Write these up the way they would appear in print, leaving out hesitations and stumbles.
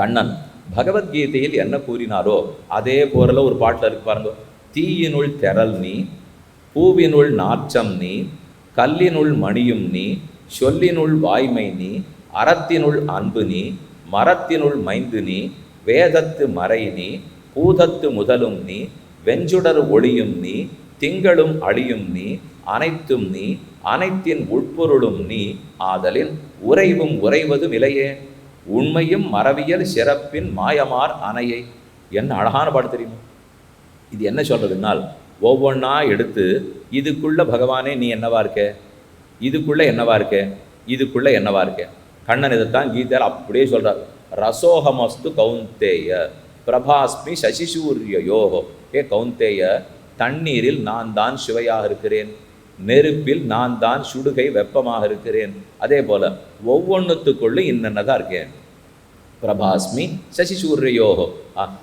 கண்ணன் பகவத்கீதையில் என்ன கூறினாரோ அதே போல ஒரு பாட்டில் இருக்கு பாருங்க. தீயினுள் தெரல் நீ, பூவினுள் நாற்றம் நீ, கல்லினுள் மணியும் நீ, சொல்லினுள் வாய்மை நீ, அறத்தினுள் அன்பு நீ, மரத்தினுள் மைந்து நீ, வேதத்து மறை நீ, பூதத்து முதலும் நீ, வெஞ்சுடர் ஒளியும் நீ, திங்களும் அழியும் நீ, அனைத்தும் நீ, அனைத்தின் உட்பொருளும் நீ, ஆதலின் உறைவும் உறைவதும் இலையே, உண்மையும் மறவியல் சிறப்பின் மாயமார் அணையை. என்ன அழகான பாடு தெரியுமா? இது என்ன சொல்றதுனால், ஒவ்வொன்றா எடுத்து இதுக்குள்ள பகவானே நீ என்னவா இருக்க, இதுக்குள்ள என்னவா இருக்க, இதுக்குள்ள என்னவா இருக்க. கண்ணன் இதைத்தான் கீதையில் அப்படியே சொல்றார். ரசோகமஸ்து கௌந்தேய பிரபாஸ்மி சசிசூரியோகோ. ஏ கௌந்தேய, தண்ணீரில் நான் தான் சுவையாக இருக்கிறேன், நெருப்பில் நான் தான் சுடுகை வெப்பமாக இருக்கிறேன். அதே போல ஒவ்வொன்றுத்துக்குள்ளும் இன்னதான் இருக்கேன். பிரபாஸ்மி சசி சூரியயோகோ,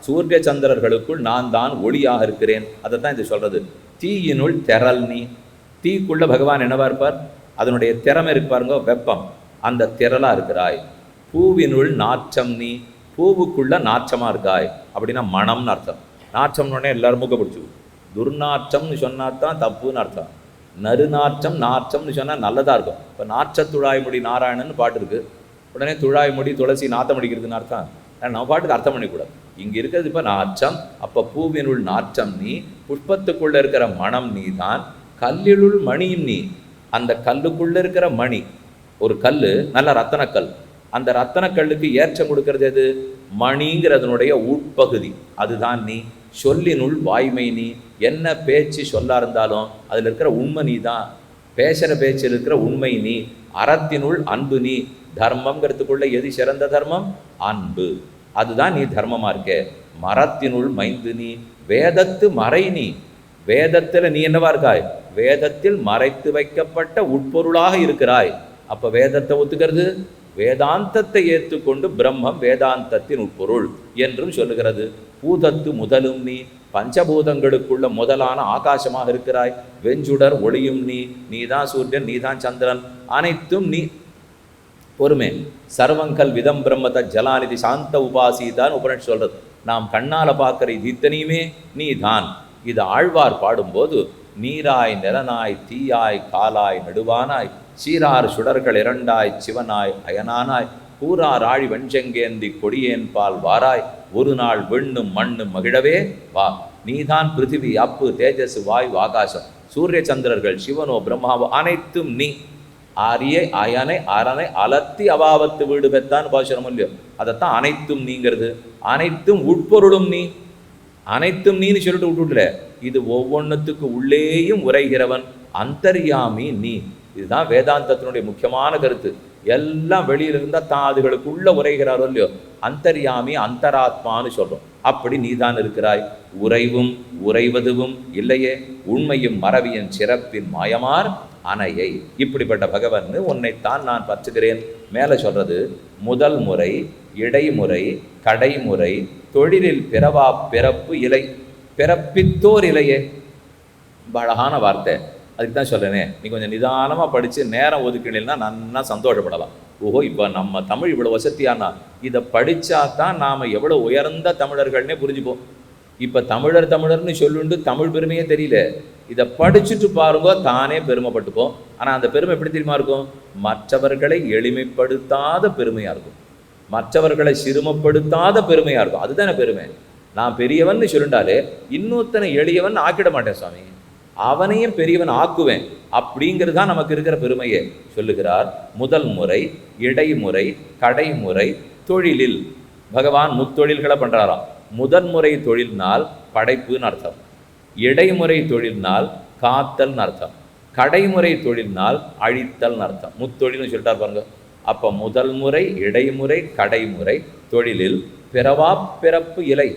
சூரிய சந்திரர்களுக்குள் நான் தான் ஒளியாக இருக்கிறேன். அதை தான் இது சொல்றது. தீயினுள் தெரல் நீ, தீக்குள்ள பகவான் என்னவா இருப்பார், அதனுடைய திறமை இருப்பாருங்க, வெப்பம், அந்த திரளா இருக்கிறாய். பூவினுள் நாற்றம் நீ, பூவுக்குள்ள நாற்றமா இருக்காய். அப்படின்னா மனம்னு அர்த்தம். நாற்றம்னு எல்லாரும் மூக்க பிடிச்சு. துர்நாற்றம்னு சொன்னாதான் தப்புன்னு அர்த்தம். நறுநாற்றம் நாற்றம்னு சொன்னால் நல்லதாக இருக்கும். இப்போ நாற்றத்துழாய்மொழி நாராயணன்னு பாட்டு இருக்குது. உடனே துழாய்மொழி துளசி நாத்தம் அடிக்கிறதுன்னு அர்த்தம். நம்ம பாட்டுக்கு அர்த்தம் பண்ணிக்கூடாது. இங்கே இருக்கிறது இப்போ நாற்றம். அப்போ பூவினுள் நாற்றம் நீ, புஷ்பத்துக்குள்ளே இருக்கிற மனம் நீ தான், கல்லினுள் மணியும் நீ, அந்த கல்லுக்குள்ளே இருக்கிற மணி. ஒரு கல் நல்ல ரத்தனக்கல், அந்த ரத்தனக்கல்லுக்கு ஏற்றம் கொடுக்கறது எது, மணிங்கிறதனுடைய உட்பகுதி, அதுதான் நீ. சொல்லினுள் வாய்மை நீ, என்ன பேச்சு சொல்லா இருந்தாலும் அதில் இருக்கிற உண்மை நீ தான், பேசுகிற பேச்சில் இருக்கிற உண்மை நீ. அறத்தினுள் அன்பு நீ, தர்மங்கிறதுக்குள்ள எது சிறந்த தர்மம், அன்பு, அதுதான் நீ தர்மமாக இருக்க. மரத்தினுள் மைந்து நீ, வேதத்து மறை நீ, வேதத்தில் நீ என்னவா இருக்காய், வேதத்தில் மறைத்து வைக்கப்பட்ட உட்பொருளாக இருக்கிறாய். அப்போ வேதத்தை ஒத்துக்கிறது, வேதாந்தத்தை ஏற்றுக்கொண்டு பிரம்மம் வேதாந்தத்தின் உட்பொருள் என்றும் சொல்லுகிறது. பூதத்து முதலும் நீ, பஞ்சபூதங்களுக்குள்ள முதலான ஆகாசமாக இருக்கிறாய். வெஞ்சுடர் ஒளியும் நீ, நீதான் சூரியன், நீதான் சந்திரன், அனைத்தும் நீ. பொறுமை. சர்வங்கல் விதம் பிரம்மத ஜலாநிதி சாந்த உபாசிதான் உபனிஷத் சொல்றது. நாம் கண்ணால பார்க்கிற இது இத்தனையுமே நீ தான். இது ஆழ்வார் பாடும்போது, நீராய் நிலனாய் தீயாய் காலாய் நடுவானாய், சீரார் சுடர்கள் இரண்டாய் சிவனாய் அயனானாய், கூறார் ஆழி வெஞ்செங்கேந்தி கொடியேன் பால் வாராய், ஒரு நாள் வெண்ணும் மண்ணும் மகிழவே வா. நீதான் பிருத்திவி அப்பு தேஜஸ் வாயு ஆகாசம், சூரிய சந்திரர்கள் சிவனோ பிரம்மாவோ அனைத்தும் நீ. ஆரியை அயனை அரணை அலத்தி அபாவத்து வீடு பெத்தான் பாசுரம் இல்லையோ, அதைத்தான் அனைத்தும் நீங்கிறது. அனைத்தும் உட்பொருளும் நீ, அனைத்தும் நீன்னு சொல்லிட்டு விட்டுல, இது ஒவ்வொன்றுத்துக்கு உள்ளேயும் உரைகிறவன் அந்தர்யாமி நீ. இதுதான் வேதாந்தத்தினுடைய முக்கியமான கருத்து. எல்லாம் வெளியில் இருந்தால் தான் அதுகளுக்குள்ள உரைகிறாரோ இல்லையோ, அந்தர்யாமி அந்தராத்மான்னு சொல்றோம். அப்படி நீதான் இருக்கிறாய். உறைவும் உறைவதுவும் இல்லையே, உண்மையும் மறவியின் சிறப்பின் மாயமார் அணையை. இப்படிப்பட்ட பகவன் உன்னைத்தான் நான் பற்றுகிறேன். மேலே சொல்றது, முதல் முறை இடைமுறை கடைமுறை தொழிலில் பிறவா பிறப்பு இலை, பிறப்பித்தோர் இலையே. அழகான வார்த்தை. அதுக்கு தான் சொல்கிறேனே, நீ கொஞ்சம் நிதானமாக படித்து நேரம் ஒதுக்கினா நன்னா சந்தோஷப்படலாம். ஓஹோ, இப்போ நம்ம தமிழ் இவ்வளோ வசதியானா, இதை படித்தா தான் நாம் எவ்வளோ உயர்ந்த தமிழர்கள்னே புரிஞ்சுப்போம். இப்போ தமிழர்னு சொல்லுண்டு தமிழ் பெருமையே தெரியல. இதை படிச்சுட்டு பாருங்கோ, தானே பெருமைப்பட்டுப்போம். ஆனால் அந்த பெருமை எப்படி தெரியுமா இருக்கும், மற்றவர்களை எளிமைப்படுத்தாத பெருமையாக இருக்கும், மற்றவர்களை சிறுமப்படுத்தாத பெருமையாக இருக்கும். அதுதானே பெருமை. நான் பெரியவன் சொல்லிட்டாலே இன்னொருத்தனை எளியவன் ஆக்கிட மாட்டேன் சுவாமி, அவனையும் பெரியவன் ஆக்குவேன். அப்படிங்கிறது தான் நமக்கு இருக்கிற பெருமையே. சொல்லுகிறார், முதல் முறை இடைமுறை கடைமுறை தொழிலில் பகவான் முத்தொழில்களை பண்ணுறாராம். முதன்முறை தொழில்னால் படைப்புன்னு அர்த்தம், இடைமுறை தொழில்னால் காத்தல்னு அர்த்தம், கடைமுறை தொழில்னால் அழித்தல்னு அர்த்தம். முத்தொழில்னு சொல்லிட்டார் பாருங்க. அப்போ முதல் முறை இடைமுறை கடைமுறை தொழிலில் பிறவா பிறப்பு இலை.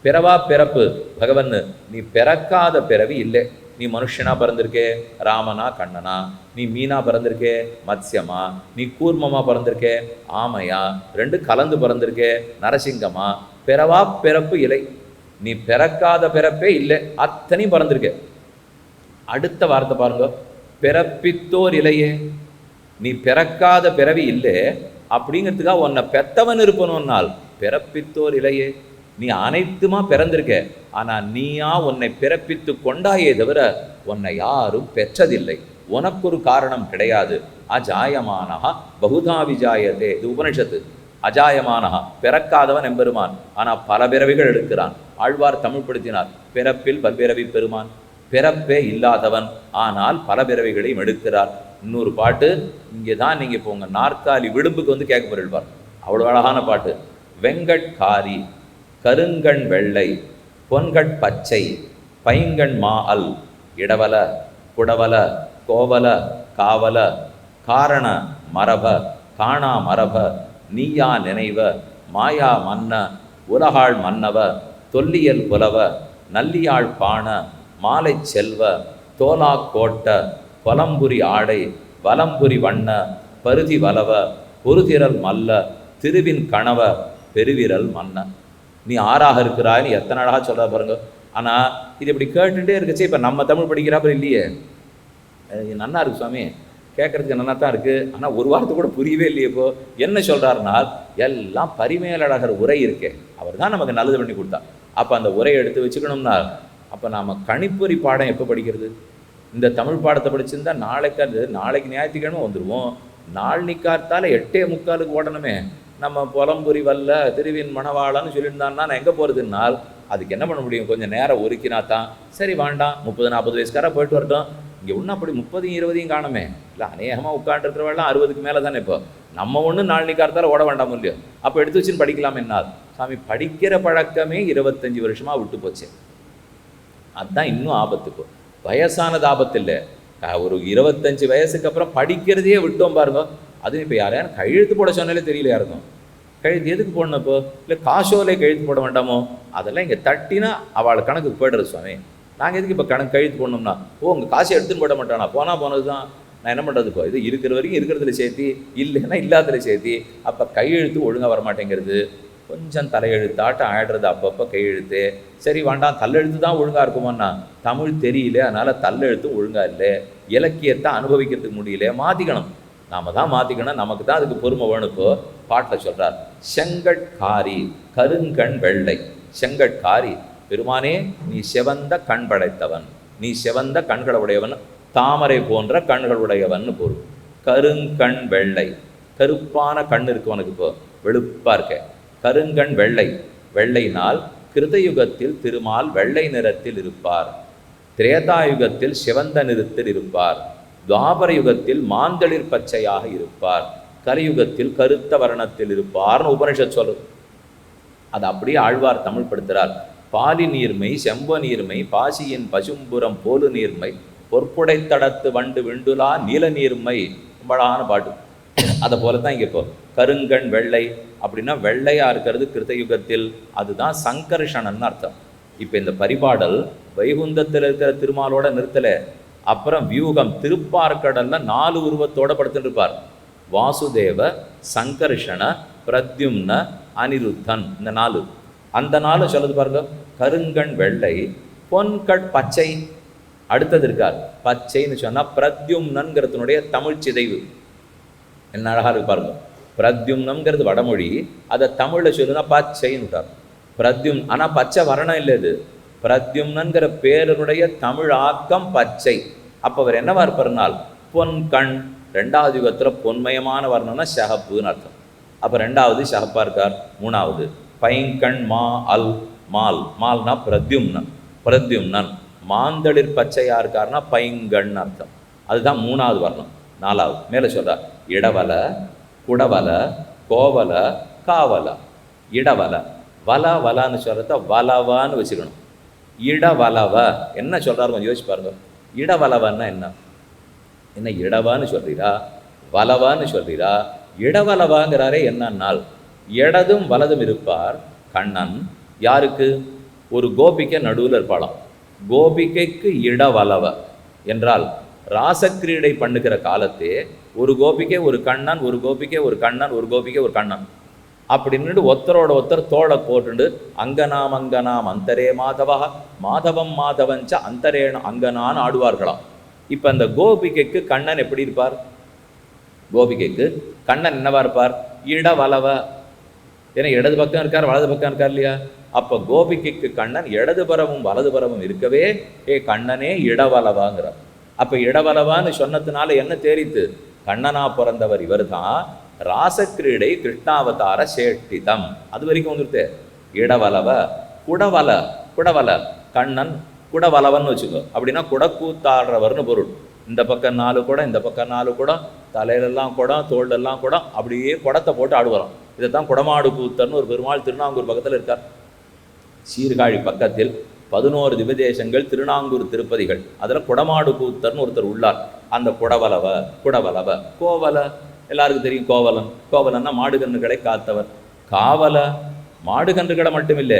பிறவா பிறப்பு பகவன், நீ பிறக்காத பிறவி இல்லை. நீ மனுஷனா பிறந்திருக்கே, ராமனா கண்ணனா, நீ மீனா பிறந்திருக்கே, மத்ஸ்யமா, நீ கூர்மமா பிறந்திருக்கே, ஆமையா, ரெண்டு கலந்து பிறந்திருக்கே, நரசிங்கமா. பிறவா பிறப்பு இல்லை, நீ பிறக்காத பிறப்பே இல்லை, அத்தனையும் பிறந்திருக்கே. அடுத்த வார்த்தை பாருங்க, பிறப்பித்தோர் இலையே. நீ பிறக்காத பிறவி இல்லை அப்படிங்கிறதுக்காக உன்னை பெத்தவன் இருப்பணும்னால் பிறப்பித்தோர் இல்லையே. நீ அனைத்துமா பிறந்திருக்க, ஆனால் நீயா உன்னை பிறப்பித்து கொண்டாயே தவிர உன்னை யாரும் பெற்றதில்லை. உனக்கு ஒரு காரணம் கிடையாது. அஜாயமானஹா பகுதா விஜாயதே, இது உபனிஷத்து. அஜாயமானஹா பிறக்காதவன் எம்பெருமான், ஆனால் பல பிறவிகள் எடுக்கிறான். ஆழ்வார் தமிழ் படுத்தினார், பிறப்பில் பல்பிறவி பெருமான். பிறப்பே இல்லாதவன், ஆனால் பல பிறவிகளையும் எடுக்கிறார். இன்னொரு பாட்டு இங்கே தான் நீங்கள் இப்போ உங்கள் நாற்காலி விடும்புக்கு வந்து கேட்க போயிருப்பார். அவ்வளோ அழகான பாட்டு. வெங்கட்காரி கருங்கண் வெள்ளை பொன்கட் பச்சை பைங்கண் மா அல் இடவல குடவல கோவல காவல காரண மரப காணா மரப நீயா நினைவ மாயா மன்ன உலகாள் மன்னவ தொல்லியல் புலவ நல்லியாழ் பாண மாலை செல்வ தோலா கோட்ட பலம்புரி ஆடை வலம்புரி வண்ண பருதி வலவ பொருதிரல் மல்ல திருவின் கணவ பெருவிரல் மன்ன. நீ ஆறாக இருக்கிறாய்னு எத்தனை அழகாக சொல்கிறா பாருங்க. ஆனால் இது இப்படி கேட்டுகிட்டே இருக்குச்சு. இப்போ நம்ம தமிழ் படிக்கிறாப்ப இல்லையே, நன்னா இருக்கு சுவாமி, கேட்குறதுக்கு நல்லா தான் இருக்குது, ஆனால் ஒரு வாரத்தை கூட புரியவே இல்லையே. இப்போ என்ன சொல்கிறாருனால், எல்லாம் பரிமேலழகர் உரை இருக்கே, அவர் தான் நமக்கு நல்லது பண்ணி கொடுத்தா. அப்போ அந்த உரையை எடுத்து வச்சுக்கணும்னா, அப்போ நாம் கணிப்பொறி பாடம் எப்போ படிக்கிறது? இந்த தமிழ் பாடத்தை படிச்சிருந்தா நாளைக்கு ஞாயிற்றுக்கிழமை வந்துடுவோம். நாளைக்கார்த்தால் 8:45 ஓடணுமே. நம்ம புலம்புரி வல்ல திருவின் மணவாளன்னு சொல்லியிருந்தான்னா நான் எங்கே போகிறதுனால், அதுக்கு என்ன பண்ண முடியும்? கொஞ்சம் நேரம் ஒதுக்கினா தான் சரி. வேண்டாம் 30-40 வயசுக்காராக போயிட்டு வரட்டும். இங்கே ஒன்றும் அப்படி 30-20 காணுமே. இல்லை அநேகமாக உட்காந்துருக்கிறவெல்லாம் 60க்கு மேலே தானே. இப்போ நம்ம ஒன்று நாளைக்கார்த்தால் ஓட வேண்டாம் இல்லையோ, அப்போ எடுத்து வச்சுன்னு படிக்கலாம். என்னால் சாமி படிக்கிற பழக்கமே 25 வருஷமாக விட்டு போச்சு. அதுதான் இன்னும் ஆபத்து. இப்போ வயசானது ஆபத்து இல்லை, ஒரு 25 வயசுக்கு அப்புறம் படிக்கிறதையே விட்டோம் பாருங்க. அதுவும் இப்போ யாரையான கையெழுத்து போட சொன்னாலே தெரியல யாருக்கும். கழுத்து எதுக்கு போடணும்? இப்போ இல்லை காசோலே கழுத்து போட வேண்டாமோ? அதெல்லாம் இங்கே தட்டினா அவளை கணக்குக்கு போய்டுறது சுவாமி. நாங்கள் எதுக்கு இப்போ கழுத்து போடணும்னா, உங்கள் காசை எடுத்துன்னு போட மாட்டானா? போனது தான். நான் என்ன பண்ணுறது? இப்போ இது இருக்கிற வரைக்கும் இருக்கிறதுல சேர்த்தி, இல்லைன்னா இல்லாததுல சேர்த்தி. அப்போ கையெழுத்து ஒழுங்காக வரமாட்டேங்கிறது. கொஞ்சம் தலையெழுத்தாட்டம் ஆயிடுறது அப்பப்போ கையெழுத்து. சரி வேண்டாம், தள்ளெழுத்து தான் ஒழுங்காக இருக்குமாண்ணா. தமிழ் தெரியல, அதனால் தள்ளெழுத்தும் ஒழுங்காக இல்லை. இலக்கியத்தை அனுபவிக்கிறதுக்கு முடியல. மாற்றிக்கணும், நாம் தான் மாற்றிக்கணும். நமக்கு தான் அதுக்கு பொறுமை வேணும். இப்போ பாட்டில் சொல்கிறார், செங்கட்காரி கருங்கண் வெள்ளை. செங்கட்காரி பெருமானே, நீ சிவந்த கண் படைத்தவன், நீ சிவந்த கண்களை உடையவன், தாமரை போன்ற கண்கள் உடையவன் பொருள். கருங்கண் வெள்ளை, கருப்பான கண் இருக்கு உனக்கு, இப்போ வெளுப்பாக இருக்க. கருங்கண் வெள்ளை, வெள்ளைனால் கிருதயுகத்தில் திருமால் வெள்ளை நிறத்தில் இருப்பார், திரேதாயுகத்தில் சிவந்த நிறத்தில் இருப்பார், துவாபர யுகத்தில் மாந்தளிர் பச்சையாக இருப்பார், கலியுகத்தில் கருத்த வர்ணத்தில் இருப்பார்னு உபனிஷத் சொல்லுது. அது அப்படியே ஆழ்வார் தமிழ் படுத்துகிறார். பாலி நீர்மை செம்ப நீர்மை பாசியின் பசும்புறம் போலு நீர்மை பொற்புடை தடத்து வண்டு விண்டுலா நீல நீர்மை. ரொம்பழான பாட்டு. அதை போல தான் இங்கே இப்போ கருங்கண் வெள்ளை அப்படின்னா வெள்ளையாக இருக்கிறது கிருத்தயுகத்தில், அதுதான் சங்கர்ஷணன்னு அர்த்தம். இப்போ இந்த பரிபாடல் வைகுந்தத்தில் இருக்கிற திருமாலோட நிறுத்தலை. அப்புறம் வியூகம் திருப்பார்கடலில் 4 உருவத்தோடு படுத்துட்டு இருப்பார். வாசுதேவ, சங்கர்ஷண, பிரத்யும்ன, அனிருத்தன். இந்த 4 அந்த 4 சொல்லுது பாருங்க. கருங்கண் வெள்ளை, பொன்கட் பச்சை. அடுத்தது இருக்கார் பச்சைன்னு சொன்னால் பிரத்யும்னங்கிறதுனுடைய தமிழ் சிதைவு. என்ன அழகாக இருக்கு பாருங்க. பிரத்யும்னங்கிறது வடமொழி, அதை தமிழில் சொல்லுன்னா பச்சைன்னு விட்டார். பிரத்யும், ஆனால் பச்சை வரணம் இல்லை. இது பிரத்யும்னங்கிற பேருடைய தமிழ் ஆக்கம் பச்சை. அப்போ அவர் என்னவா இருப்பார்னால் பொன்கண். 2வது யுகத்தில் பொன்மயமான வர்ணம்னா ஷகப்புன்னு அர்த்தம். அப்போ 2வது ஷகப்பாக இருக்கார். 3வது பைங்கண் மா அல் மால். மால்னா பிரத்யும்னன். பிரத்யும்னன் மாந்தளிர் பச்சையாக இருக்காருன்னா பைங்கண் அர்த்தம். அதுதான் 3வது வர்ணம். 4வது மேலே சொல்கிறார் இடவல குடவல கோவல காவல. இடவல வல வலன்னு சொல்கிறத வலவான்னு வச்சுக்கணும். இடவலவ என்ன சொல்கிறாரு கொஞ்சம் யோசிச்சு பாருங்க. இடவலவன்னா என்ன? என்ன இடவான்னு சொல்கிறீரா, வலவான்னு சொல்கிறீரா? இடவலவாங்கிறாரே என்னன்னால், இடதும் வலதும் இருப்பார் கண்ணன். யாருக்கு? ஒரு கோபிக்கை நடுவில் இருப்பாளாம். கோபிக்கைக்கு இடவலவ என்றால் ராசக்கிரீடை பண்ணுகிற காலத்தே ஒரு கோபிக்கை ஒரு கண்ணன், ஒரு கோபிக்கை ஒரு கண்ணன், ஒரு கோபிக்கை ஒரு கண்ணன் அப்படின்னு ஒருத்தரோட ஒருத்தர் தோளை போட்டுண்டு அங்கனாம் அங்கனாம் அந்தரே மாதவா மாதவம் மாதவஞ்ச அந்தரேன அங்கனான்னு ஆடுவார்களாம். இப்போ அந்த கோபிகைக்கு கண்ணன் எப்படி இருப்பார்? கோபிகைக்கு கண்ணன் என்னவா இருப்பார்? இடவலவ. ஏன்னா இடது பக்கம் இருக்கார், வலது பக்கம் இருக்கார் இல்லையா? அப்போ கோபிகைக்கு கண்ணன் இடதுபுறமும் வலதுபுறமும் இருக்கவே, ஏ கண்ணனே இடவலவாங்கிறார். அப்போ இடவலவான்னு சொன்னதுனால என்ன தெரியுது? கண்ணனா பிறந்தவர் இவர் தான். ராசக்கிரீடை கிருஷ்ணாவதார சேட்டிதம், அது வரைக்கும் வந்துருது. இடவலவ குடவல, குடவல கண்ணன் குடவலவன்னு வச்சுக்கோ. அப்படின்னா குடக்கூத்தாடுறவர்னு பொருள். இந்த பக்கம் 4 குடம், இந்த பக்கம் 4 குடம், தலையிலெல்லாம் குடம், தோல்லெல்லாம் குடம், அப்படியே குடத்தை போட்டு ஆடுவாராம். இதைத்தான் குடமாடு கூத்தர்னு ஒரு பெருமாள் திருநாங்கூர் பக்கத்தில் இருக்கார். சீர்காழி பக்கத்தில் 11 திவ்யதேசங்கள், திருநாங்கூர் திருப்பதிகள், அதில் குடமாடு கூத்தர்னு ஒருத்தர் உள்ளார். அந்த குடவலவ, குடவலவ கோவல எல்லாருக்கும் தெரியும். கோவலன், கோவலன்னா மாடுகன்றுகளை காத்தவர். காவல மாடுகன்றுகளை மட்டுமில்லை,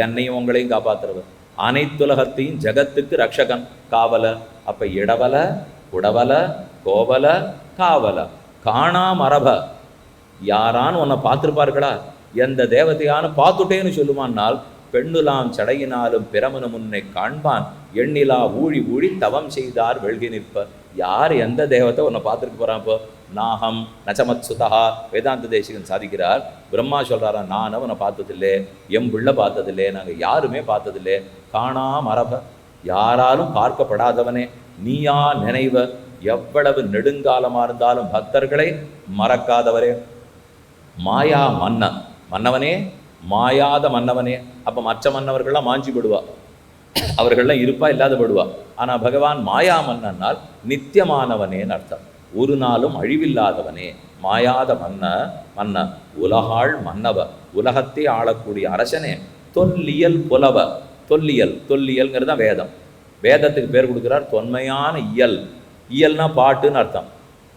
என்னையும் உங்களையும் காப்பாற்றுறவர். அனைத்துலகத்தையும் ஜகத்துக்கு ரக்ஷகன் காவல. அப்ப இடவல, குடவல, கோவல, காவல. காணா மரப, யாரான்னு உன்னை பார்த்துருப்பார்களா? எந்த தேவதையானு பார்த்துட்டேன்னு சொல்லுவான்னால், பெண்ணுலாம் சடையினாலும் பிரமனு முன்னை காண்பான், எண்ணிலா ஊழி ஊழி தவம் செய்தார் வெள்கி நிற்பர். யார் எந்த தேவத்தை உன்னை பார்த்துருக்கு போகிறான்? இப்போ நாகம் நச்சமத் சுதா வேதாந்த தேசிகன் சாதிக்கிறார். பிரம்மா சொல்கிறாரா, நான் அவனை பார்த்ததில்லை, எம் பிள்ளை பார்த்ததில்லை, நாங்கள் யாருமே பார்த்ததில்லை. காணா மரப, யாராலும் பார்க்கப்படாதவனே, நீயா நினைவ, எவ்வளவு நெடுங்காலமாக இருந்தாலும் பக்தர்களை மறக்காதவரே. மாயா மன்ன, மன்னவனே மாயாத மன்னவனே. அப்போ மற்ற மன்னவர்கள்லாம் மாஞ்சி படுவா, அவர்கள்லாம் இருப்பா இல்லாத படுவா. ஆனால் பகவான் மாயா மன்னனால் நித்தியமானவனேன்னு அர்த்தம். ஒரு நாளும் அழிவில்லாதவனே, மாயாத மன்ன, மன்ன உலகாள் மன்னவ, உலகத்தை ஆளக்கூடிய அரசனே. தொல்லியல் புலவ, தொல்லியல், தொல்லியல்ங்கிறது தான் வேதம். வேதத்துக்கு பேர் கொடுக்குறார் தொன்மையான இயல். இயல்னா பாட்டுன்னு அர்த்தம்.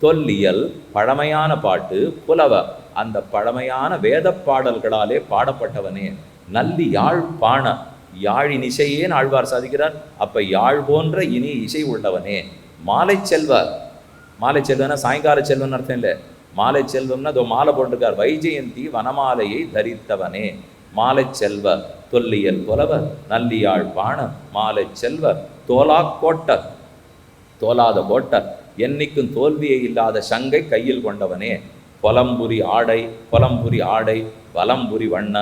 தொல்லியல் பழமையான பாட்டு, புலவ அந்த பழமையான வேத பாடல்களாலே பாடப்பட்டவனே. நல்லி யாழ் பாண, யாழின் இசையேன்னு ஆழ்வார் சாதிக்கிறார். அப்ப யாழ் போன்ற இனி இசை உள்ளவனே. மாலை செல்வ, மாலை செல்வன்னா சாயங்கால செல்வன் அர்த்தம் இல்லை. மாலை செல்வம்னா அதோ மாலை போட்டிருக்கார். வைஜெயந்தி வனமாலையை தரித்தவனே. மாலை செல்வ தொல்லியல் புலவ நல்லியாழ் பாண மாலை செல்வ தோலா கோட்டர், தோலாத கோட்டர், என்னைக்கும் தோல்வியை இல்லாத சங்கை கையில் கொண்டவனே. பொலம்புரி ஆடை, பொலம்புரி ஆடை வலம்புரி வண்ண,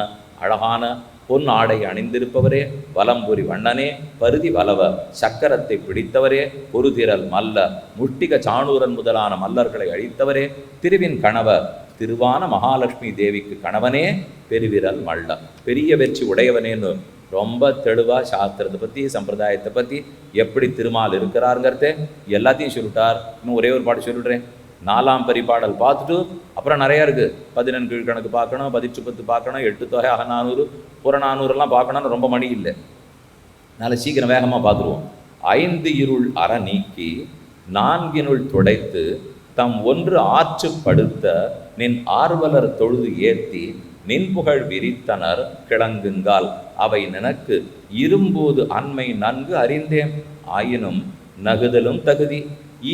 அழகான பொன் ஆடை அணிந்திருப்பவரே. வலம்புரி வண்ணனே பருதி வலவ, சக்கரத்தை பிடித்தவரே. பொருதிரல் மல்ல, முஷ்டிக சாணூரன் முதலான மல்லர்களை அழித்தவரே. திருவின் கணவர், திருவான மகாலட்சுமி தேவிக்கு கணவனே. பெருவிரல் மல்ல, பெரிய வெற்றி உடையவனேன்னு ரொம்ப தெளிவாக சாஸ்திரத்தை பற்றி சம்பிரதாயத்தை பற்றி எப்படி திருமால் இருக்கிறாருங்கிறத எல்லாத்தையும் சொல்லிட்டார். இன்னும் ஒரே ஒரு பாட்டு சொல்லிடுறேன். 4ஆம் பரிபாடல் பார்த்துட்டு அப்புறம் நிறையா இருக்குது. 14 கீழ்கணக்கு பார்க்கணும், 18 பார்க்கணும், 8 தொகை அகநானூறு புறநானூறுலாம் பார்க்கணும்னு ரொம்ப மணி இல்லை. அதனால் சீக்கிரம் வேகமாக பார்த்துருவோம். 5 இருள் அற நீக்கி 4 துடைத்து தம் 1 ஆற்று படுத்த நின் ஆர்வலர் தொழுது ஏத்தி நின் புகழ் விரித்தனர் கிளங்குங்கால் அவை நினக்கு இரும்போது அண்மை நன்கு அறிந்தேன் ஆயினும் நகுதலும் தகுதி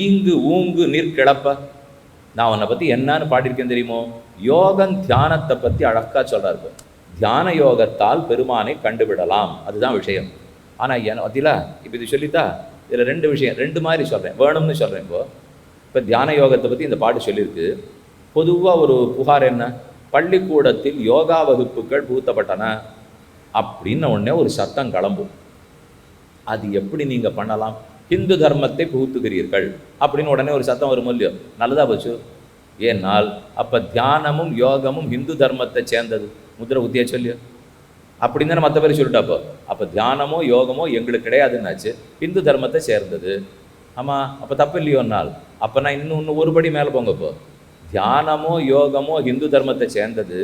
ஈங்கு ஊங்கு நீர் கிளப்ப. நான் உன்னை பற்றி என்னன்னு பாடியிருக்கேன் தெரியுமோ? யோகம் தியானத்தை பற்றி அழகாக சொல்கிறாரு. தியான யோகத்தால் பெருமானை கண்டுவிடலாம், அதுதான் விஷயம். ஆனால் என்ன அதில் இப்போ இது சொல்லித்தா இதில் 2 விஷயம் 2 மாதிரி சொல்கிறேன், வேணும்னு சொல்கிறேன். இப்போ தியான யோகத்தை பற்றி இந்த பாட்டு சொல்லியிருக்கு. பொதுவாக ஒரு புகார் என்ன, பள்ளிக்கூடத்தில் யோகா வகுப்புகள் புகுத்தப்பட்டன அப்படின்னு உடனே ஒரு சத்தம் கிளம்பும். அது எப்படி நீங்கள் பண்ணலாம்? ஹிந்து தர்மத்தை புகுத்துகிறீர்கள் அப்படின்னு உடனே ஒரு சத்தம் வரும் இல்லையோ? நல்லதா போச்சு. ஏன்னால் அப்போ தியானமும் யோகமும் ஹிந்து தர்மத்தை சேர்ந்தது. முத்திரை உத்தியா சொல்லியோ அப்படின்னு தானே மற்ற பேர் சொல்லிட்டாப்போ. அப்போ தியானமோ யோகமோ எங்களுக்கு கிடையாதுன்னாச்சு, ஹிந்து தர்மத்தை சேர்ந்தது. ஆமாம், அப்போ தப்பு இல்லையோன்னால் அப்போ நான் இன்னும் ஒருபடி மேலே போங்கப்போ. தியானமோ யோகமோ ஹிந்து தர்மத்தை சேர்ந்தது.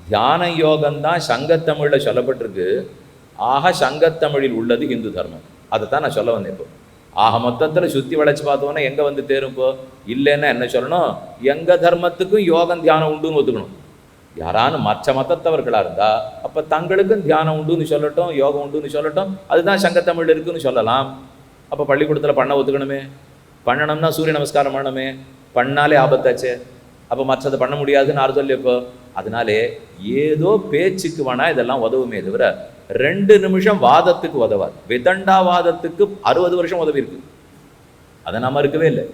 தியான யோகம்தான் சங்கத்தமிழில் சொல்லப்பட்டிருக்கு. ஆக சங்கத்தமிழில் உள்ளது ஹிந்து தர்மம். அதை தான் நான் சொல்ல வந்தேன். இப்போ ஆக மொத்தத்தில் சுற்றி வளைச்சி பார்த்தோன்னா எங்கே வந்து தேரும்போ? இல்லைன்னா என்ன சொல்லணும்? எங்கள் தர்மத்துக்கும் யோகம் தியானம் உண்டுன்னு ஒத்துக்கணும். யாரானு மற்ற மதத்தவர்களாக இருந்தால் அப்போ தங்களுக்கும் தியானம் உண்டுன்னு சொல்லட்டும், யோகம் உண்டுன்னு சொல்லட்டும், அதுதான் சங்கத்தமிழ் இருக்குன்னு சொல்லலாம். அப்போ பள்ளிக்கூடத்தில் பண்ண ஒத்துக்கணுமே. பண்ணணும்னா சூரிய நமஸ்காரம் பண்ணணுமே. பண்ணாலே ஆபத்தாச்சே. அப்போ மற்றதை பண்ண முடியாதுன்னு யார் சொல்லி? இப்போ அதனாலே ஏதோ பேச்சுக்கு வேணா இதெல்லாம் உதவுமே தவிர 2 நிமிஷம் வாதத்துக்கு உதவாது. விதண்டாவாதத்துக்கு 60 வருஷம் உதவி இருக்கு. அதை நம்ம இருக்கவே இல்லை.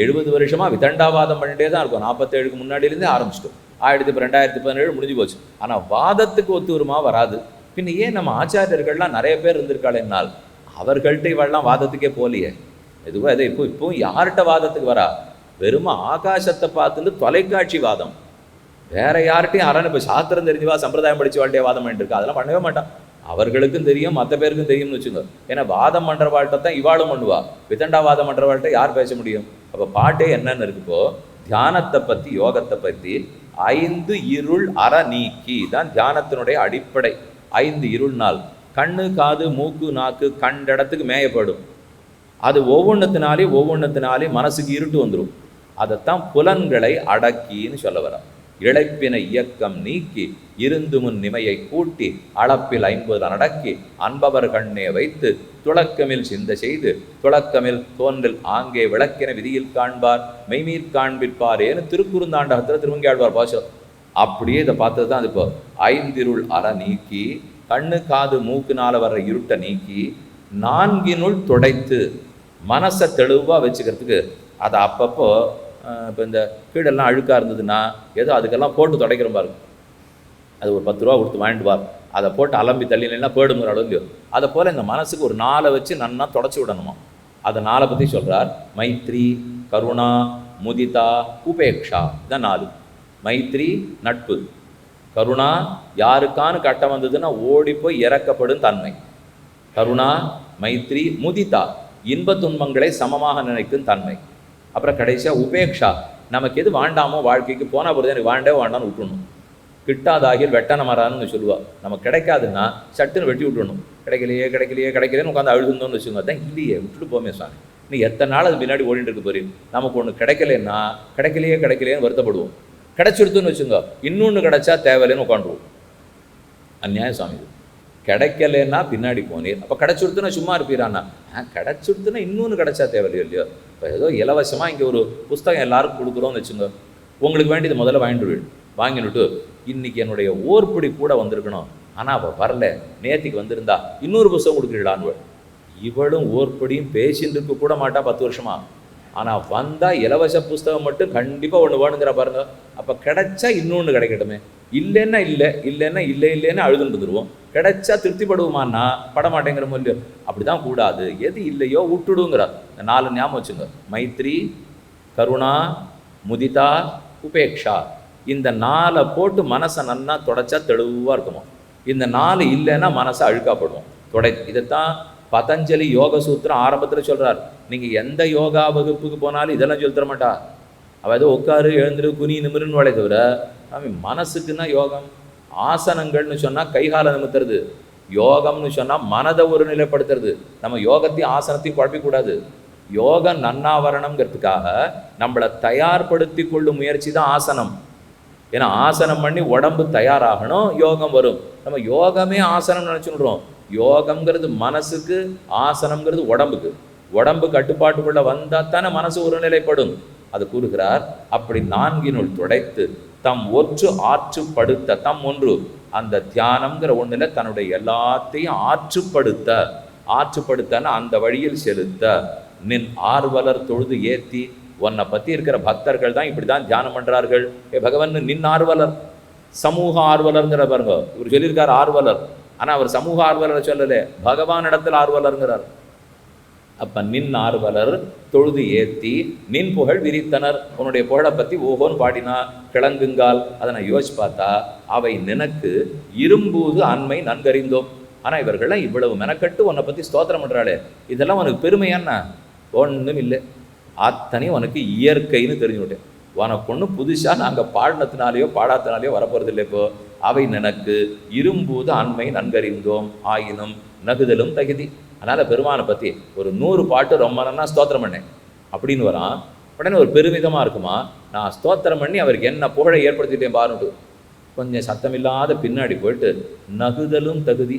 70 வருஷமாக விதண்டாவாதம் பண்ணிட்டே தான் இருக்கும். 47க்கு முன்னாடியிலேருந்தே ஆரம்பிச்சிட்டோம். ஆயிடுத்து. இப்போ 2017 முடிஞ்சு போச்சு. ஆனால் வாதத்துக்கு ஒத்து வருமா? வராது. பின்ன ஏன் நம்ம ஆச்சாரியர்கள்லாம் நிறைய பேர் இருந்திருக்காள் என்னால் அவர்கள்ட்ட இவெல்லாம் வாதத்துக்கே போலியே. எதுவோ எதை இப்போவும் யார்கிட்ட வாதத்துக்கு வரா? வெறும் ஆகாசத்தை பார்த்துட்டு தொலைக்காட்சி வாதம். வேற யார்கிட்டையும் யாரான இப்போ சாஸ்திரம் தெரிஞ்சுவா சம்பிரதாயம் படிச்சு வாழ்க்கைய வாதம் பண்ணிட்டு இருக்கா? அதெல்லாம் பண்ணவே மாட்டான். அவர்களுக்கும் தெரியும், மற்ற பேருக்கும் தெரியும்னு வச்சுங்க. ஏன்னா வாதம் பண்ணுற வாழ்க்கை தான் இவாளும் பண்ணுவா. விதண்டா வாதம் பண்ணுற வாழ்க்கை யார் பேச முடியும்? அப்போ பாட்டே என்னன்னு இருக்குப்போ, தியானத்தை பற்றி, யோகத்தை பற்றி 5 இருள் அற நீக்கி தான் தியானத்தினுடைய அடிப்படை. 5 இருள் நாள் கண்ணு, காது, மூக்கு, நாக்கு கண்ட இடத்துக்கு மேயப்படும். அது ஒவ்வொன்றத்தினாலே மனசுக்கு இருட்டு வந்துடும். அதைத்தான் புலன்களை அடக்கின்னு சொல்ல வர. இழைப்பின இயக்கம் நீக்கி இருந்து முன் நிமையை கூட்டி அளப்பில் 50 அடக்கி அன்பவர் கண்ணே வைத்து துளக்கமில் சிந்த செய்து துளக்கமில் தோன்றில் ஆங்கே விளக்கின விதியில் காண்பார் மெய்மீர் காண்பிற்பார் ஏன்னு திருக்குறுந்தாண்டகத்தில் திருவங்கியாழ்வார் பாசம். அப்படியே இதை பார்த்தது தான். அது இப்போ 5 இருள் அற நீக்கி, கண்ணு, காது, மூக்குனால வர்ற இருட்டை நீக்கி, 4 துடைத்து மனசை தெளிவாக வச்சுக்கிறதுக்கு அதை அப்பப்போ இப்போ இந்த கீழெல்லாம் அழுக்காக இருந்ததுன்னா ஏதோ அதுக்கெல்லாம் போட்டு துடைக்கிறோம் பாருங்க. அது ஒரு 10 ரூபா கொடுத்து வாங்கிட்டு வார். அதை போட்டு அலம்பி தள்ளினா போயிடுங்கிற அளவுக்கு. அதை போல் இந்த மனசுக்கு ஒரு 4 வச்சு நன்னா தொடச்சி விடணுமா. அதை 4 பற்றி சொல்கிறார். மைத்ரி, கருணா, முதிதா, உபேக்ஷா. இதான் 4. மைத்ரி நட்பு, கருணா யாருக்கானு கட்டம் வந்ததுன்னா ஓடி போய் இறக்கப்படும் தன்மை, கருணா, மைத்ரி, முதிதா இன்ப துன்பங்களை சமமாக நினைக்கும் தன்மை. அப்புறம் கடைசியாக உபேக்ஷா, நமக்கு எது வாண்டாமோ வாழ்க்கைக்கு போனால் பொழுது எனக்கு வாண்டான்னு விட்டுணும். கிட்டாதாகில் வெட்டன மரான்னு சொல்லுவாள். நமக்கு கிடைக்காதுன்னா சட்டுன்னு வெட்டி விட்டுணும். கிடைக்கலையேன்னு உட்காந்து அழுதுந்தோன்னு வச்சுக்கோங்க. அதான் இல்லையே விட்டுட்டு போமே சாமி. நீ எத்தனை நாள் அது பின்னாடி ஓடிட்டு இருக்கு போறீங்க. நமக்கு ஒன்று கிடைக்கலன்னா கிடைக்கலையேன்னு வருத்தப்படுவோம். கிடைச்சிடுத்துன்னு வச்சுங்க, இன்னொன்று கிடைச்சா தேவையில்லைன்னு உட்காந்துருவோம். அந்நியாயம் சாமி. இது கிடைக்கலன்னா பின்னாடி போனீர். அப்போ கிடைச்சுடுத்துனா சும்மா இருப்பீரான்னா, கிடைச்சுடுத்துனா இன்னொன்று கிடைச்சா தேவையில்லையோ இல்லையோ. இப்போ ஏதோ இலவசமாக இங்கே ஒரு புஸ்தகம் எல்லாருக்கும் கொடுக்குறோன்னு வச்சுங்க. உங்களுக்கு வேண்டியது முதல்ல வாங்கினுட்டு இன்றைக்கி என்னுடைய ஓர்படி கூட வந்திருக்கணும், ஆனால் அவள் வரல, நேற்றுக்கு வந்திருந்தா இன்னொரு புஸ்தகம் கொடுக்குறீடான்னு. இவளும் ஓர்படியும் பேசின்னு இருக்க கூட மாட்டா 10 வருஷமா. ஆனால் வந்தால் இலவச புஸ்தகம் மட்டும் கண்டிப்பாக ஒன்று வேணுங்கிற பாருங்க. அப்போ கிடைச்சா இன்னொன்று கிடைக்கட்டுமே. இல்லைன்னா இல்லைன்னு அழுதுன்னு வந்துடுவோம். கிடைச்சா திருப்திப்படுவோமான்னா படமாட்டேங்கிற இல்லையோ. அப்படி தான் கூடாது. எது இல்லையோ விட்டுடுங்கிறார். இந்த 4 ஞாபகம் வச்சுங்க. மைத்ரி, கருணா, முதிதா, உபேக்ஷா. இந்த 4 போட்டு மனசை நன்னா தொடச்சா தெளிவாக இருக்குமா. இந்த 4 இல்லைன்னா மனசை அழுக்காப்படுவோம். இதைத்தான் பதஞ்சலி யோக சூத்திரம் ஆரம்பத்தில் சொல்கிறார். நீங்கள் எந்த யோகா வகுப்புக்கு போனாலும் இதெல்லாம் சொல்லி தர மாட்டா. அவள் ஏதோ உட்காரு, எழுந்துரு, குனி, நிமிருன்னு வாழை தவிர மனசுக்குன்னா யோகம். ஆசனங்கள்னு சொன்னால் கைகால நிமித்துறது. யோகம்னு சொன்னால் மனதை ஒரு நிலைப்படுத்துறது. நம்ம யோகத்தையும் ஆசனத்தையும் குழப்பிக்கூடாது. யோகம் நன்னாவரணங்கிறதுக்காக நம்மளை தயார்படுத்தி கொள்ளும் முயற்சி தான் ஆசனம். ஏன்னா ஆசனம் பண்ணி உடம்பு தயாராகணும், யோகம் வரும். நம்ம யோகமே ஆசனம் நினச்சுடுறோம். யோகம்ங்கிறது மனசுக்கு, ஆசனம்ங்கிறது உடம்புக்கு. உடம்பு கட்டுப்பாட்டுக்குள்ளே வந்தால் தானே மனசு ஒரு நிலைப்படும். அது கூறுகிறார். அப்படி 4 துடைத்து தம் ஒற்று ஆற்றுப்படுத்த, தம் ஒன்று அந்த தியானம்ங்கிற ஒன்றில் தன்னுடைய எல்லாத்தையும் ஆற்றுப்படுத்தன்னா அந்த வழியில் செலுத்த, நின் ஆர்வலர் தொழுது ஏற்றி. உன்னை பற்றி இருக்கிற பக்தர்கள் தான் இப்படி தான் தியானம் பண்ணுறார்கள். பகவான் நின் ஆர்வலர், சமூக ஆர்வலருங்கிற பாருங்க. இவர் சொல்லியிருக்கார் ஆர்வலர், ஆனால் அவர் சமூக ஆர்வலரை சொல்லலை, பகவான் இடத்துல ஆர்வலருங்கிறார். அப்போ நின் ஆர்வலர் தொழுது ஏற்றி நின் புகழ் விரித்தனர். உன்னுடைய புகழை பற்றி ஓஹோன்னு பாடினா கிளங்குங்கால். அதை நான் யோசிச்சு பார்த்தா அவை நினக்கு இரும்பூது அண்மை நன்கறிந்தோம். ஆனால் இவர்கள்லாம் இவ்வளவு மெனக்கட்டு உன்னை பற்றி ஸ்தோத்திரம் பண்ணுறாளே, இதெல்லாம் உனக்கு பெருமையான்னா ஒன்றும் இல்லை. அத்தனையும் உனக்கு இயற்கைன்னு தெரிஞ்சுவிட்டேன். உனக்கு ஒன்று புதுசாக நாங்கள் பாடினத்தினாலேயோ பாடாத்தினாலேயோ வரப்போகிறது இல்லை. இப்போ அவை நினக்கு இரும்பூது அண்மை நன்கறிந்தோம் ஆயினும் நகுதலும் தகுதி. அதனால் பெருமானை பற்றி ஒரு 100 பாட்டு ரொம்ப நன்னா ஸ்தோத்திரம் பண்ணேன் அப்படின்னு வரான். உடனே ஒரு பெருமிதமாக இருக்குமா, நான் ஸ்தோத்திரம் பண்ணி அவருக்கு என்ன புகழை ஏற்படுத்திட்டேன் பாருன்ட்டு. கொஞ்சம் சத்தமில்லாத பின்னாடி போயிட்டு நகுதலும் தகுதி,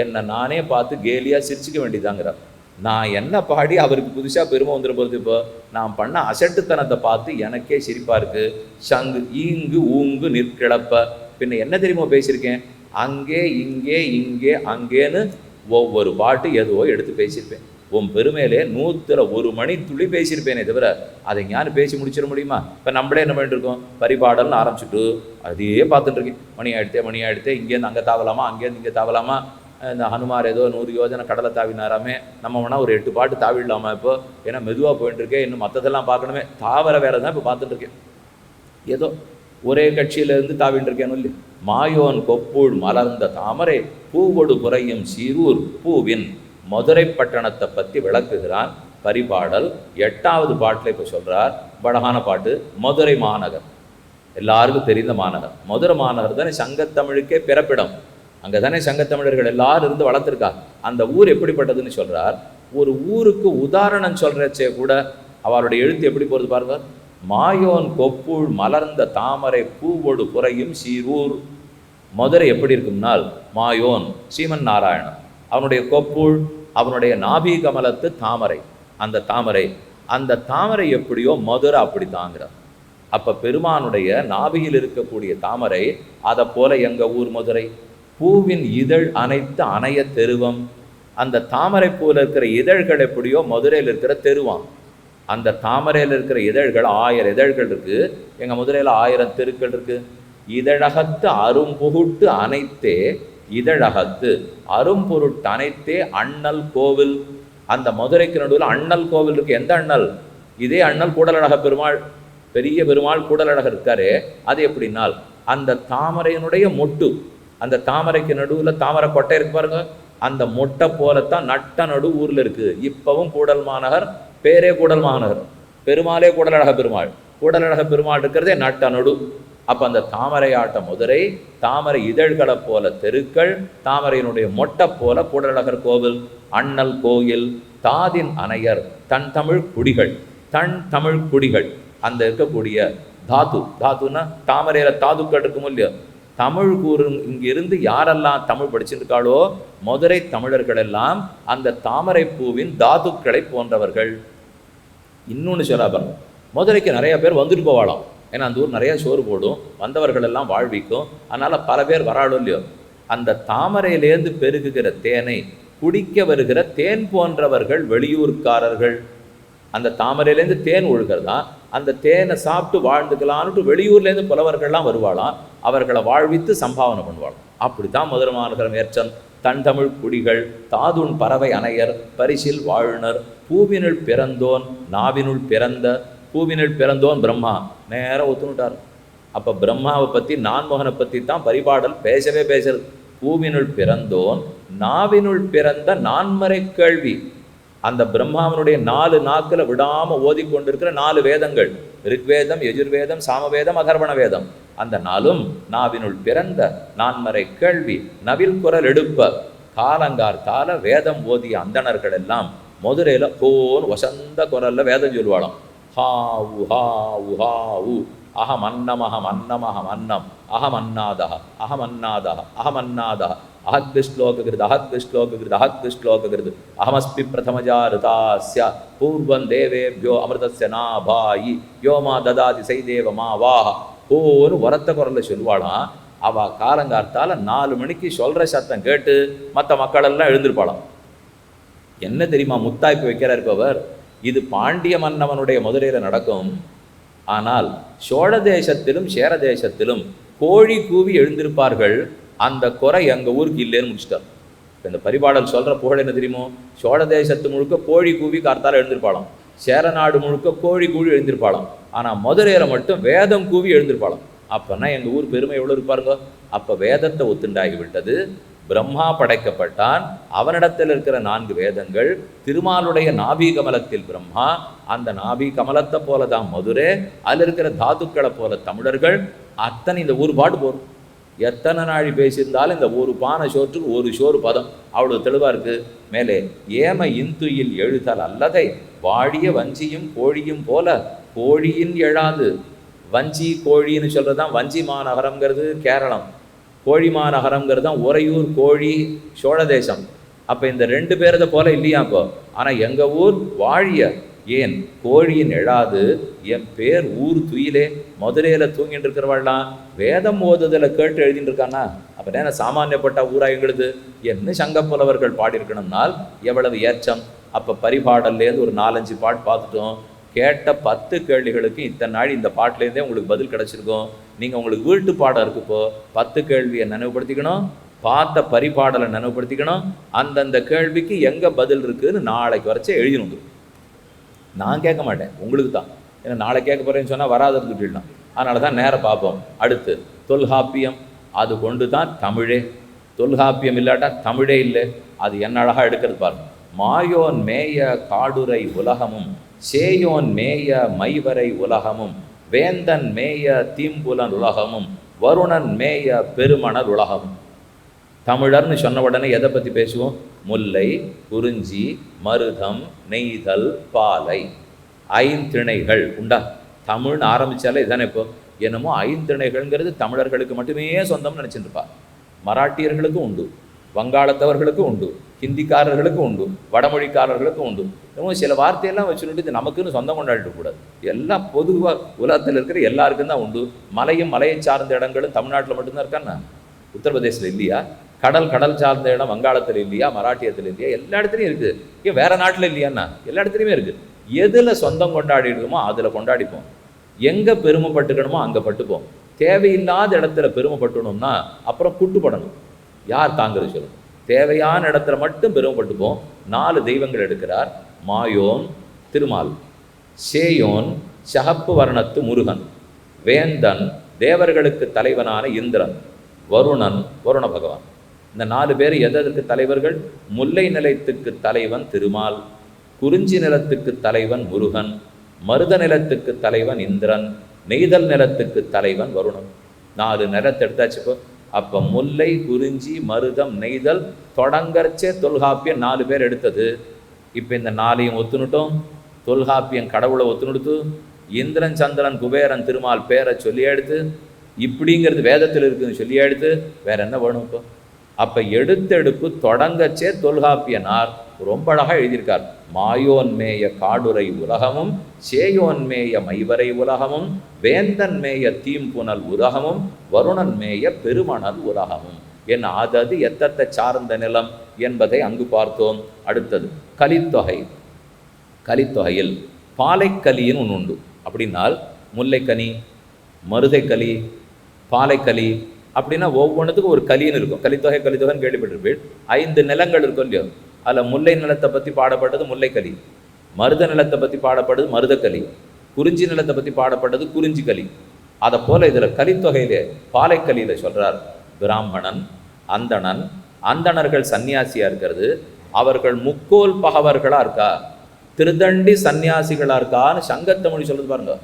என்னை நானே பார்த்து கேலியாக சிரிச்சிக்க வேண்டியதாங்கிறார். நான் என்ன பாடி அவருக்கு புதுசாக பெருமை வந்துட போகிறது. இப்போ நான் பண்ண அசட்டுத்தனத்தை பார்த்து எனக்கே சிரிப்பாக இருக்குது. சங்கு ஈங்கு ஊங்கு நிற்கிழப்ப, பின்ன என்ன தெரியுமோ பேசியிருக்கேன், அங்கே இங்கே இங்கே அங்கேன்னு ஒவ்வொரு பாட்டு எதுவோ எடுத்து பேசியிருப்பேன். உன் பெருமையிலே 100 மணி துளி பேசியிருப்பேனே தவிர அதை ஞானம் பேசி முடிச்சிட முடியுமா? இப்போ நம்மளே என்ன பண்ணிட்டு இருக்கோம், பரிபாடல்னு ஆரம்பிச்சுட்டு அதையே பார்த்துட்டு இருக்கேன். மணி ஆகிடுத்தே இங்கேருந்து அங்கே தாவலாமா, அங்கேருந்து இங்கே தாவலாமா. இந்த ஹனுமார் ஏதோ 100 யோஜனை கடலை தாவினாராமே, நம்ம வேணா ஒரு 8 பாட்டு தாவிடலாமா இப்போ? ஏன்னா மெதுவாக போயிட்டு இருக்கேன், இன்னும் மற்றதெல்லாம் பார்க்கணுமே. தாவர வேற தான் இப்போ பார்த்துட்டு இருக்கேன். ஏதோ ஒரே கட்சியிலேருந்து தாவிட்டு இருக்கேன்னு இல்லை. மாயோன் கொப்புள் மலர்ந்த தாமரை பூவொடு புறையும் சீரூர் பூவின் மதுரை பட்டணத்தை பற்றி விளக்குகிறான் பரிபாடல். 8வது பாட்டில் இப்போ சொல்கிறார், அழகான பாட்டு. மதுரை மாநகர், எல்லாருக்கும் தெரிந்த மாநகர். மதுரை மாநகர் தானே சங்கத்தமிழுக்கே பிறப்பிடம். அங்கே தானே சங்கத்தமிழர்கள் எல்லாரும் இருந்து வளர்த்துருக்கா. அந்த ஊர் எப்படிப்பட்டதுன்னு சொல்கிறார். ஒரு ஊருக்கு உதாரணம் சொல்கிறச்சே கூட அவருடைய எழுத்து எப்படி போகிறது பாருங்க. மாயோன் கொப்புள் மலர்ந்த தாமரை பூவொடு புறையும் சீரூர். மதுரை எப்படி இருக்கும்னால், மாயோன் சீமன் நாராயணன், அவனுடைய கொப்புள் அவனுடைய நாபி கமலத்து தாமரை. அந்த தாமரை எப்படியோ மதுரை அப்படி தாங்கிறார். அப்போ பெருமானுடைய நாபியில் இருக்கக்கூடிய தாமரை, அதை போல எங்கள் ஊர் மதுரை. பூவின் இதழ் அனைத்து அணைய தெருவம். அந்த தாமரை பூவில் இருக்கிற இதழ்கள் எப்படியோ மதுரையில் இருக்கிற தெருவான். அந்த தாமரையில் இருக்கிற இதழ்கள் 1000 இதழ்கள் இருக்குது. எங்கள் மதுரையில் 1000 தெருக்கள் இருக்குது. இதழகத்து அரும்பொருட்டு அனைத்தே, இதழகத்து அரும்பொருட்டு அனைத்தே அண்ணல் கோவில். அந்த மதுரைக்கு நடுவில் அண்ணல் கோவில் இருக்குது. எந்த அண்ணல்? இதே அண்ணல் கூடலழக பெருமாள், பெரிய பெருமாள் கூடலழகர் இருக்காரு. அது எப்படின்னால், அந்த தாமரையினுடைய மொட்டு, அந்த தாமரைக்கு நடுவில் தாமரை கொட்டை இருக்கு பாருங்க, அந்த மொட்டை போலத்தான் நட்ட நடு ஊரில் இருக்குது. இப்பவும் கூடல் மாநகர், பேரே கூடல் மாநகர், பெருமாளே கூடலழக பெருமாள். கூடலழக பெருமாள் இருக்கிறதே நட்ட நடு. அப்போ அந்த தாமரை ஆட்ட மதுரை, தாமரை இதழ்களை போல தெருக்கள், தாமரையினுடைய மொட்டை போல கூடலழகர் கோவில். அண்ணல் கோயில் தாதின் அணையர் தன் தமிழ் குடிகள், தன் தமிழ் குடிகள். அந்த இருக்கக்கூடிய தாத்துன்னா தாமரையில் தாதுக்கள் இருக்கும் இல்லையோ, தமிழ் கூறு. இங்கிருந்து யாரெல்லாம் தமிழ் படிச்சிருக்காளோ மதுரை தமிழர்கள் எல்லாம் அந்த தாமரை பூவின் தாதுக்களை போன்றவர்கள். இன்னொன்று சொல்லாபம், மதுரைக்கு நிறைய பேர் வந்துட்டு போவாளாம். ஏன்னா அந்த ஊர் நிறைய சோறு போடும், வந்தவர்கள் எல்லாம் வாழ்விக்கும். அதனால் பல பேர் வராளோ இல்லையோ, அந்த தாமரையிலேருந்து பெருகுகிற தேனை குடிக்க வருகிற தேன் போன்றவர்கள் வெளியூர்காரர்கள். அந்த தாமரையிலேருந்து தேன் ஒழுகிறதா, அந்த தேனை சாப்பிட்டு வாழ்ந்துக்கலான்ட்டு வெளியூர்லேருந்து புலவர்கள்லாம் வருவாளாம். அவர்களை வாழ்வித்து சம்பாவனை பண்ணுவாளாம். அப்படித்தான் மதுரை மாநகரம் ஏற்றம். தன் தமிழ் குடிகள் தாதுன் பறவை அணையர் பரிசில் வாழ்னர் பூவினுள் பிறந்தோன் நாவினுள் பிறந்த. பூவினுள் பிறந்தோன் பிரம்மா நேரம் ஒத்துனுட்டார். அப்போ பிரம்மாவை பற்றி நான்முகனை பற்றி தான் பரிபாடல் பேசுறது. பூவினுள் பிறந்தோன் நாவினுள் பிறந்த நான்மறை கேள்வி. அந்த பிரம்மாவனுடைய 4 நாக்கில் விடாமல் ஓதிக்கொண்டிருக்கிற 4 வேதங்கள், ரிக்வேதம், யஜுர்வேதம், சாமவேதம், அதர்வண வேதம். அந்த 4ம் நாவினுள் பிறந்த நான்மறை கேள்வி. நவில் குரல் எடுப்ப காலங்கார்த்தால வேதம் ஓதிய அந்தணர்கள் எல்லாம் மதுரையில் கோன் வசந்த குரலில் வேதம் சொல்வாளாம். ஹா உ ஹா உ ஹா உ அகம் அன்னம் அகம் அன்னம் அகம் அன்னம் அகம் அன்னாதா அகம் அன்னாதா அகம் அன்னாதா அஹத்விஷ்லோகிருத் அஹத்விஷ்லோகிருத் அஹத்விஷ்லோகிருத் அஹமஸ்மி பிரதமஜாருதாஸ்ய பூர்வம் தேவேபியோ அமிர்தஸ்ய நாபாயி யோமா ததாதி சைதேவ மா வாஹ. ஒரு வரத்த குரலில் சொல்வாளாம். அவள் காலங்கார்த்தால் 4 மணிக்கு சொல்கிற சத்தம் கேட்டு மற்ற மக்களெல்லாம் எழுந்திருப்பாளாம். என்ன தெரியுமா முத்தாய்ப்பு வைக்கிறார் இருப்பவர்? இது பாண்டிய மன்னவனுடைய மதுரையில் நடக்கும். ஆனால் சோழ தேசத்திலும் சேர தேசத்திலும் கோழி கூவி எழுந்திருப்பார்கள். அந்த குறை எங்கள் ஊருக்கு இல்லைன்னு முடிச்சிட்டார். இந்த பரிபாடல் சொல்கிற புகழ் என்ன தெரியுமோ? சோழ தேசத்து முழுக்க கோழி கூவி கார்த்தால எழுந்திருப்பாளாம், சேர நாடு முழுக்க கோழி கூவி எழுந்திருப்பாளாம். ஆனால் மதுரையில் மட்டும் வேதம் கூவி எழுந்திருப்பாளாம். அப்போனா எங்கள் ஊர் பெருமை எவ்வளோ இருப்பாருங்க. அப்போ வேதத்தை ஒத்துண்டாகி விட்டது. பிரம்மா படைக்கப்பட்டான், அவனிடத்தில் இருக்கிற 4 வேதங்கள். திருமாலுடைய நாபி கமலத்தில் பிரம்மா, அந்த நாபி கமலத்தை போல தான் மதுரை, அதில் இருக்கிற தாதுக்களை போல தமிழர்கள். அத்தனை இந்த ஊர் பாடு போகும். எத்தனை நாழி பேசியிருந்தாலும் இந்த ஒரு பானை சோற்றுக்கு ஒரு சோறு பதம் அவ்வளோ தெளிவாக இருக்குது. மேலே ஏம இந்துயில் எழுதல் அல்லதை வாழிய வஞ்சியும் கோழியும் போல கோழியின் எழாது. வஞ்சி கோழின்னு சொல்கிறது தான் வஞ்சி மாநகரங்கிறது கேரளம், கோழி மாநகரங்கிறது தான் உறையூர், கோழி சோழ தேசம். அப்போ இந்த 2 பேரதை போல இல்லையா இப்போ? ஆனால் எங்கள் ஊர் வாழிய, ஏன் கோழியின் எழாது என் பேர் ஊர் துயிலே. மதுரையில் தூங்கிட்டு இருக்கிறவாள்லாம் வேதம் ஓதுதலை கேட்டு எழுதிட்டு இருக்கானா? அப்போ என்ன சாமானியப்பட்ட ஊரா எங்களுது என்ன சங்கப்புலவர்கள் பாடியிருக்கணும்னால் எவ்வளவு ஏற்றம். அப்போ பரிபாடல்லேருந்து ஒரு 4-5 பாட்டு பார்த்துட்டோம். கேட்ட 10 கேள்விகளுக்கு இத்தனை நாள் இந்த பாட்டிலேருந்தே உங்களுக்கு பதில் கிடச்சிருக்கும். நீங்கள் உங்களுக்கு வீட்டு பாடம் இருக்குப்போ 10 கேள்வியை நினைவுபடுத்திக்கணும், பார்த்த பரிபாடலை நினைவுபடுத்திக்கணும், அந்தந்த கேள்விக்கு எங்கே பதில் இருக்குதுன்னு நாளைக்கு வரைச்சே எழுதினு. நான் கேட்க மாட்டேன், உங்களுக்கு தான். ஏன்னா நாளை கேட்க போகிறேன்னு சொன்னால் வராது இருந்துட்டுலாம். அதனால தான் நேரம் பார்ப்போம். அடுத்து தொல்காப்பியம், அது கொண்டு தான் தமிழே. தொல்காப்பியம் இல்லாட்டா தமிழே இல்லை. அது என்ன அழகாக எடுக்கிறது பாருங்க. மாயோன் மேய காடுரை உலகமும் சேயோன் மேய மைவரை உலகமும் வேந்தன் மேய தீம்புலன் உலகமும் வருணன் மேய பெருமணல் உலகமும். தமிழர்னு சொன்ன உடனே எதை பற்றி பேசுவோம்? முல்லை, குறிஞ்சி, மருதம், நெய்தல், பாலை, ஐந்திணைகள் உண்டா? தமிழ்னு ஆரம்பித்தாலே இதானே. இப்போ என்னமோ ஐந்திணைகள்ங்கிறது தமிழர்களுக்கு மட்டுமே சொந்தம்னு நினச்சிட்டு இருப்பா. மராட்டியர்களுக்கும் உண்டு, வங்காளத்தவர்களுக்கும் உண்டு, ஹிந்திக்காரர்களுக்கும் உண்டு, வடமொழிக்காரர்களுக்கும் உண்டு. இன்னும் சில வார்த்தையெல்லாம் வச்சுட்டு இது நமக்குன்னு சொந்தம் கொண்டாடிட்டு கூடாது. எல்லாம் பொதுவாக உலகத்தில் இருக்கிற எல்லாருக்கும் தான் உண்டு. மலையும் மலையை சார்ந்த இடங்களும் தமிழ்நாட்டில் மட்டும்தான் இருக்கான்னா? உத்தரப்பிரதேசில் இல்லையா? கடல் சார்ந்த இடம் வங்காளத்தில் இல்லையா? மராட்டியத்தில் இல்லையா? எல்லா இடத்துலையும் இருக்குது. ஏன் வேறு நாட்டில் இல்லையான்னா? எல்லா இடத்துலையுமே இருக்குது. எதில் சொந்தம் கொண்டாடிடுமோ அதில் கொண்டாடிப்போம். எங்கே பெருமைப்பட்டுக்கணுமோ அங்கே பட்டுப்போம். தேவையில்லாத இடத்துல பெருமைப்பட்டுணும்னா அப்புறம் குட்டுப்படணும். யார் தாங்கிறது சொல்லணும்? தேவையான இடத்துல மட்டும் பெருமைப்பட்டுப்போம். 4 தெய்வங்கள் எடுக்கிறார். மாயோன் திருமால், சேயோன் சகப்பு வர்ணத்து முருகன், வேந்தன் தேவர்களுக்கு தலைவனான இந்திரன், வருணன் வருண பகவான். இந்த 4 பேர் எதற்கு தலைவர்கள்? முல்லை நிலத்துக்கு தலைவன் திருமால், குறிஞ்சி நிலத்துக்கு தலைவன் முருகன், மருத நிலத்துக்கு தலைவன் இந்திரன், நெய்தல் நிலத்துக்கு தலைவன் வருணன். 4 நிலத்தை எடுத்தாச்சுப்போ. அப்போ முல்லை, குறிஞ்சி, மருதம், நெய்தல் தொடங்கறச்சே தொல்காப்பியம் 4 பேர் எடுத்தது. இப்போ இந்த 4ஐயும் ஒத்துனுட்டோம். தொல்காப்பியம் கடவுளை ஒத்துனுடுத்து. இந்திரன், சந்திரன், குபேரன், திருமால் பேரை சொல்லி எடுத்து, இப்படிங்கிறது வேதத்தில் இருக்குதுன்னு சொல்லி எடுத்து, வேற என்ன வேணும் இப்போ? அப்போ எடுத்தெடுப்பு தொடங்கச்சே தொல்காப்பியனார் ரொம்ப அழகாக எழுதியிருக்கார். மாயோன்மேய காடுரை உலகமும் சேயோன்மேய மைவரை உலகமும் வேந்தன் மேய தீம்புனல் உலகமும் வருணன் மேய பெருமணல் உலகமும். என் அதது எத்தத்தை சார்ந்த நிலம் என்பதை அங்கு பார்த்தோம். அடுத்தது கலித்தொகை. கலித்தொகையில் பாலைக்கலின்னு ஒன்று உண்டு. அப்படின்னால் முல்லைக்கனி, மருதைக்கலி, பாலைக்கலி அப்படின்னா ஒவ்வொன்றுத்துக்கும் ஒரு கலின்னு இருக்கும். கலித்தொகைன்னு கேள்விப்பட்டிருப்பீள். 5 நிலங்கள் இருக்கும் இல்லையோ? அதில் முல்லை நிலத்தை பற்றி பாடப்பட்டது முல்லைக்கலி, மருத நிலத்தை பற்றி பாடப்பட்டது மருதக்கலி, குறிஞ்சி நிலத்தை பற்றி பாடப்பட்டது குறிஞ்சி கலி. அதை போல் இதில் கலித்தொகையிலே பாலைக்கலியில் சொல்கிறார், பிராமணன், அந்தணன், அந்தணர்கள் சன்னியாசியாக இருக்கிறது, அவர்கள் முக்கோல் பகவர்களாக இருக்கா, திருதண்டி சன்னியாசிகளாக இருக்கான்னு சங்கத்தமிழ் சொல்லுது பாருங்க.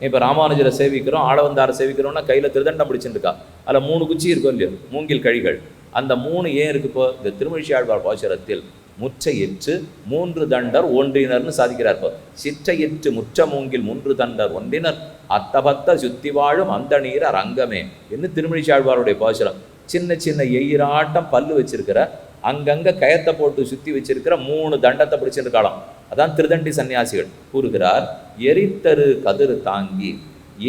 இப்போ ராமானுஜரை சேவிக்கிறோம், ஆளவந்தாரை சேவிக்கிறோம்னா கையில் திருதண்டம் பிடிச்சிருக்கா. அதில் 3 குச்சி இருக்கும் இல்லையோ, மூங்கில் கழிகள். அந்த 3 ஏன் இருக்குப்போ? இந்த திருமழிசையாழ்வார் பாசுரத்தில் முற்றையிற்று 3 தண்டர் ஒன்றினர்னு சாதிக்கிறார். இப்போ சிற்றையிற்று முற்ற மூங்கில் 3 தண்டர் ஒன்றினர் அத்தபத்த சுத்தி வாழும் அந்த நீரர் அங்கமே என்று திருமழிசையாழ்வாருடைய பாசுரம். சின்ன சின்ன எயிராட்டம் பல்லு வச்சிருக்கிற, அங்கங்கே கயத்தை போட்டு சுற்றி வச்சிருக்கிற 3 தண்டத்தை பிடிச்சிருக்காளாம். அதான் திருதண்டி சன்னியாசிகள் கூறுகிறார். எரித்தரு கதிர் தாங்கி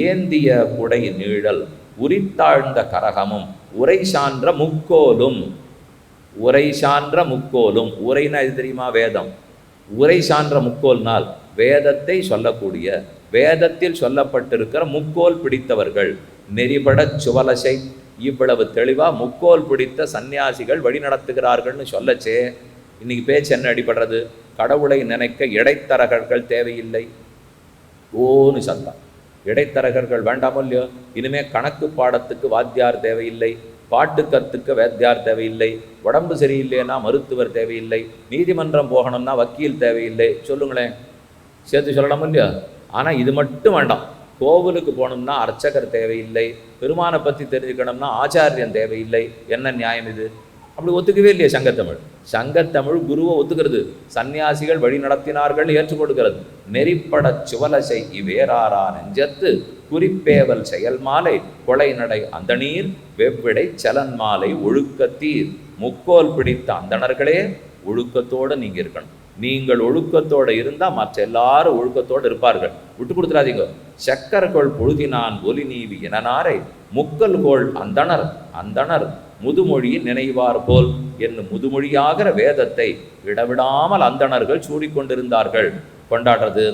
ஏந்திய குடை நீழல் உரித்தாழ்ந்த கரகமும் உரை சான்ற முக்கோலும். உரை சான்ற முக்கோலும். உரைனா இது தெரியுமா? வேதம். உரை சான்ற முக்கோல்னால் வேதத்தை சொல்லக்கூடிய, வேதத்தில் சொல்லப்பட்டிருக்கிற முக்கோல் பிடித்தவர்கள். நெறிபட சுவலசை. இவ்வளவு தெளிவாக முக்கோல் பிடித்த சன்னியாசிகள் வழி நடத்துகிறார்கள்னு சொல்லச்சே இன்னைக்கு பேச்சு என்ன அடிபடுறது? கடவுளை நினைக்க இடைத்தரகர்கள் தேவையில்லை. ஓன்னு சத்தம். இடைத்தரகர்கள் வேண்டாமோ இல்லையோ? இனிமே கணக்கு பாடத்துக்கு வாத்தியார் தேவையில்லை, பாட்டு கற்றுக்க வேத்தியார் தேவையில்லை, உடம்பு சரியில்லைன்னா மருத்துவர் தேவையில்லை, நீதிமன்றம் போகணும்னா வக்கீல் தேவையில்லை. சொல்லுங்களேன், சேர்த்து சொல்லலாமோ இல்லையா? ஆனால் இது மட்டும் வேண்டாம். கோவிலுக்கு போகணும்னா அர்ச்சகர் தேவையில்லை, பெருமானை பற்றி தெரிஞ்சுக்கணும்னா ஆச்சாரியன் தேவையில்லை. என்ன நியாயம் இது? அப்படி ஒத்துக்கவே இல்லையா சங்கத்தமிழ்? சங்கத்தமிழ் குருவை ஒத்துக்கிறது, சன்னியாசிகள் வழி நடத்தினார்கள் ஏற்றுக் கொடுக்கிறது. நெறிப்பட சுவலசை இவ்வேறாரா நெஞ்சத்து குறிப்பேவல் செயல் மாலை கொலை நடை அந்த நீர் வெவ்விடை சலன் மாலை ஒழுக்கத்தீர். முக்கோல் பிடித்த அந்தணர்களே ஒழுக்கத்தோடு நீங்கள் இருக்கணும். நீங்கள் ஒழுக்கத்தோடு இருந்தால் மற்ற எல்லாரும் ஒழுக்கத்தோடு இருப்பார்கள். விட்டு கொடுத்துடாதீங்க. சக்கரகோள் பொழுதினான் ஒலி நீவி எனனாரை முக்கல்கோள் அந்தணர். அந்தணர் முதுமொழியின் நினைவார் போல் என்னும் முதுமொழியாகிற வேதத்தை இடவிடாமல் அந்தணர்கள் சூடிக்கொண்டிருந்தார்கள். கொண்டாடுறது